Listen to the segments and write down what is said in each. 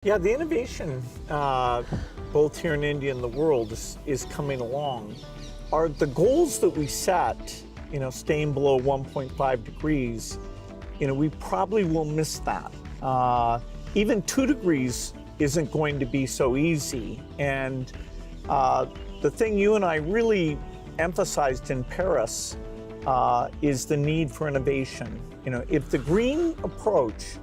Yeah, the innovation, both here in India and the world, is coming along. Are the goals that we set, staying below 1.5 degrees, we probably will miss that. Even 2 degrees isn't going to be so easy. And the thing you and I really emphasized in Paris is the need for innovation. If the green approach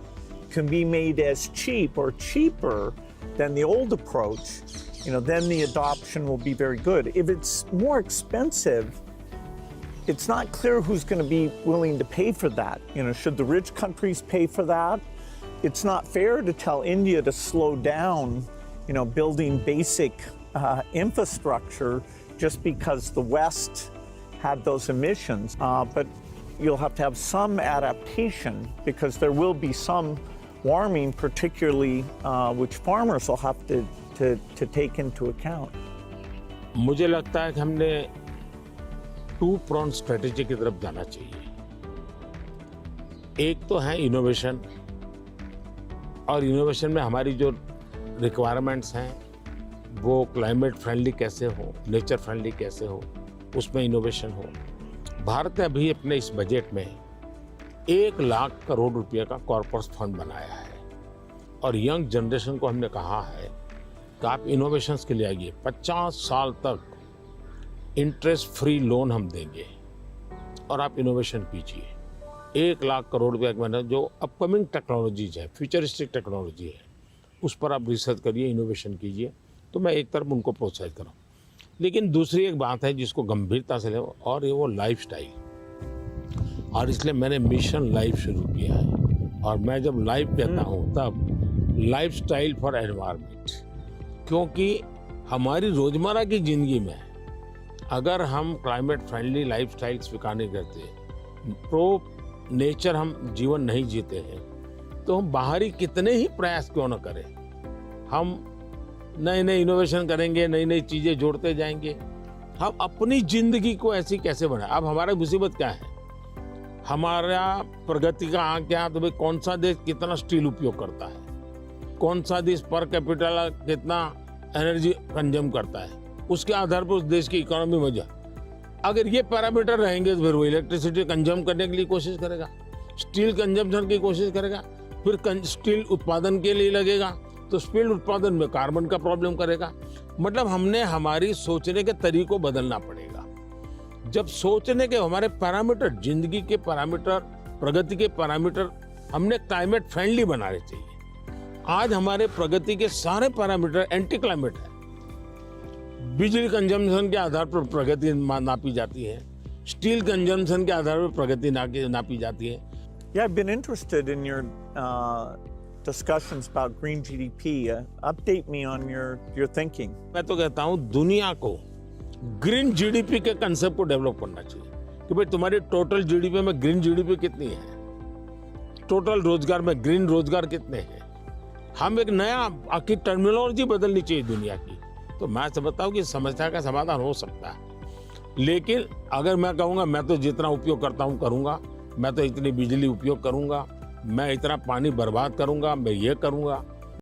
can be made as cheap or cheaper than the old approach, then the adoption will be very good. If it's more expensive, it's not clear who's going to be willing to pay for that. Should the rich countries pay for that? It's not fair to tell India to slow down, building basic infrastructure just because the West had those emissions. But you'll have to have some adaptation because there will be some warming, particularly which farmers will have to take into account. मुझे लगता है कि हमने to प्रॉन्ड strategy की तरफ जाना चाहिए। एक तो है इनोवेशन, और इनोवेशन में हमारी जो रिक्वायरमेंट्स हैं वो क्लाइमेट फ्रेंडली कैसे हो, नेचर फ्रेंडली कैसे हो, उसमें इनोवेशन हो। भारत ने अभी अपने इस बजट में 1 लाख करोड़ रुपए का कॉर्पस फंड बनाया है और यंग जनरेशन को हमने कहा है कि आप इनोवेशंस के लिए आइए। 50 साल तक इंटरेस्ट फ्री लोन हम देंगे और आप इनोवेशन कीजिए। 1 लाख करोड़ रुपए का मैंने जो अपकमिंग टेक्नोलॉजीज है, फ्यूचरिस्टिक टेक्नोलॉजी है, उस पर आप रिसर्च करिए, इनोवेशन कीजिए। तो मैं एक तरफ उनको प्रोत्साहित करूँ, लेकिन दूसरी एक बात है जिसको गंभीरता से ले, और ये वो लाइफस्टाइल। और इसलिए मैंने मिशन लाइफ शुरू किया है। और मैं जब लाइफ कहता हूँ तब लाइफस्टाइल फॉर एनवायरनमेंट, क्योंकि हमारी रोजमर्रा की जिंदगी में अगर हम क्लाइमेट फ्रेंडली लाइफस्टाइल स्वीकार नहीं करते, प्रो नेचर हम जीवन नहीं जीते हैं, तो हम बाहरी कितने ही प्रयास क्यों न करें, हम नए नए इनोवेशन करेंगे, नई नई चीजें जोड़ते जाएंगे, हम अपनी जिंदगी को ऐसी कैसे बनाए। अब हमारा मुसीबत क्या है, हमारा प्रगति का आंक क्या, तो भाई कौन सा देश कितना स्टील उपयोग करता है, कौन सा देश पर कैपिटल कितना एनर्जी कंज्यूम करता है, उसके आधार पर उस देश की इकोनॉमी में जा। अगर ये पैरामीटर रहेंगे तो फिर वो इलेक्ट्रिसिटी कंज्यूम करने के लिए कोशिश करेगा, स्टील कंजम्पशन की कोशिश करेगा, फिर स्टील उत्पादन के लिए लगेगा, तो स्टील उत्पादन में कार्बन का प्रॉब्लम करेगा। मतलब हमने हमारी सोचने के तरीकों बदलना पड़ेगा। जब सोचने के हमारे पैरामीटर, जिंदगी के पैरामीटर, प्रगति के पैरामीटर हमने क्लाइमेट फ्रेंडली बनाने चाहिए। आज हमारे प्रगति के सारे पैरामीटर एंटी क्लाइमेट है। बिजली कंजम्पशन के आधार पर प्रगति नापी जाती है, स्टील कंजम्पशन के आधार पर प्रगति नापी जाती है। Yeah, I've been interested in your discussions about green GDP. Update me on your thinking. मैं तो कहता हूँ दुनिया को ग्रीन जीडीपी के कंसेप्ट को डेवलप करना चाहिए कि भाई तुम्हारी टोटल जीडीपी में ग्रीन जीडीपी कितनी है, टोटल रोजगार में ग्रीन रोजगार कितने हैं। हम एक नया आखिर टर्मिनोलॉजी बदलनी चाहिए दुनिया की। तो मैं समझता हूँ कि समस्या का समाधान हो सकता है, लेकिन अगर मैं कहूँगा मैं तो जितना उपयोग करता हूँ करूँगा, मैं तो इतनी बिजली उपयोग करूँगा, मैं इतना पानी बर्बाद करूँगा, मैं ये करूँगा,